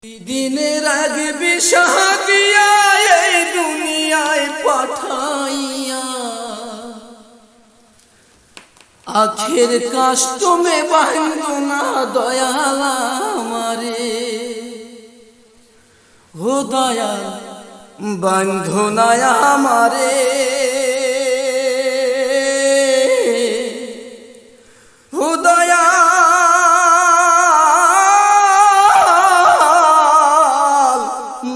দিনের আগে বিষহ দিয়া এই দুনিয়ায় পাঠাইয়া আখের কাস্টমে বাঁধো না দয়াল আমারে, ও দয়াল বাঁধো না আমারে, ও দয়াল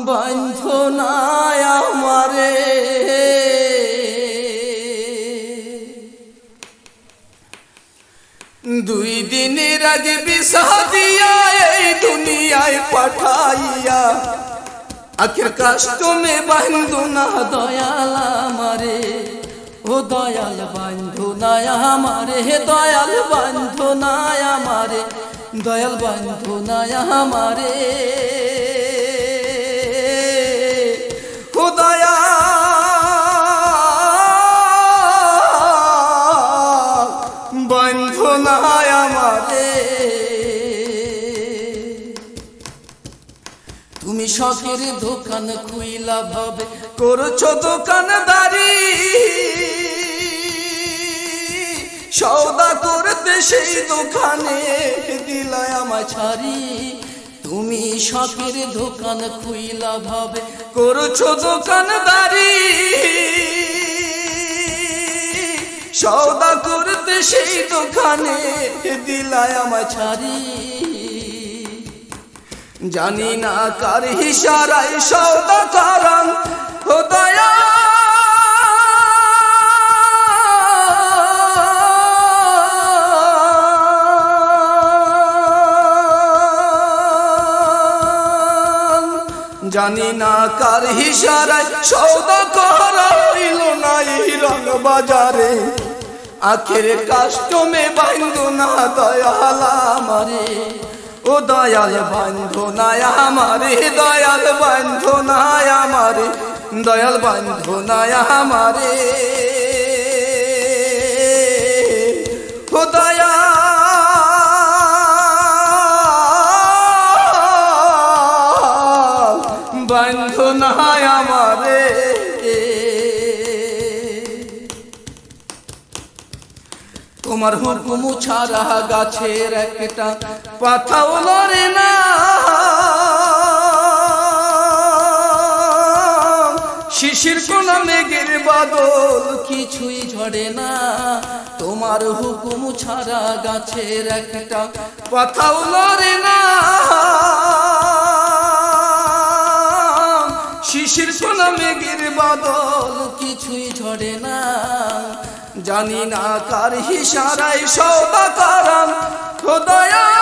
বাঁধো না আমারে। দুই দিনের আগে বিষহ দিয়া এই দুনিয়ায় পাঠাইয়া আখের কাস্টমে বাঁধো না দয়াল আমারে, ও দয়াল বাঁধো না আমারে, দয়াল বাঁধো না আমারে, দয়াল বাঁধো না আমারে, ও দয়াল বাঁধো না আমারে। তুমি শখের দোকান খুইলা ভাবে করছো দোকানদারি, সওদা করতে সেই দোকানে দিলায় আমায় ছাড়ি। তুমি শখের দোকান খুইলা ভাবে করছো দোকানদারি, সওদা করতে সেই দোকানে দিলায় আমায় ছাড়ি। জানি না কার ইশারায় সওদা করান, ও দয়াল জানি না কার ইশারায় সওদা করা হইল না এই রং বাজারে, আখের কাস্টমে বাঁধো না দয়াল আমারে, ও দয়াল বাঁধো না আমারে, দয়াল বাঁধো না আমারে, দয়াল বাঁধো না আমারে, ও দয়াল বাঁধো না আমারে। তোমার হুকুম ছাড়া গাছের একটা পাতাও লড়ে না, শিশির কোন মেঘের বাদল কিছুই ঝরে না। তোমার হুকুম ছাড়া গাছের একটা পাতাও লড়ে না, শিশির কোন মেঘের বাদল কিছুই ঝরে না। জানি না কার ইশারায় সওদা করান, ও দয়াল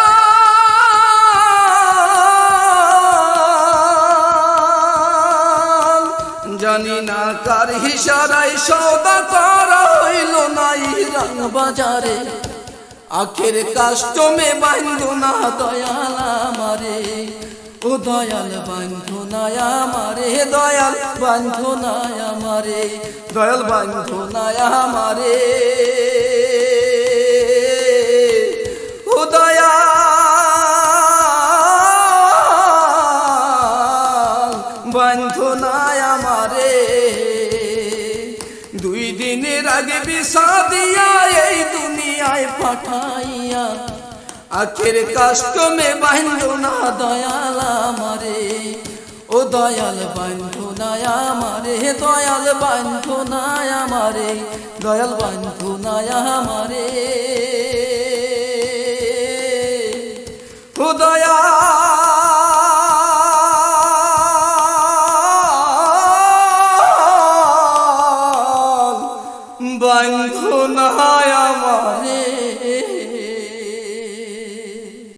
জানি না কার ইশারায় সওদা করা হইল না এই রং বাজারে, আখের কাস্টমে বাঁধো না দয়াল আমারে, ও দয়াল বাঁধো না আমারে, দয়াল বাঁধো না আমারে, দয়াল বাঁধো না আমারে, ও দয়াল বাঁধো না আমারে। দুই দিনের আগে বিষহ দিয়া এই দুনিয়ায় পাঠাইয়া আখের কাস্টমে বাঁধো না দয়াল আমারে, ও দয়াল বাঁধো না আমারে, দয়াল বাঁধো না আমারে, দয়াল বাঁধো না আমারে, ও দয়াল বাঁধো না আমারে।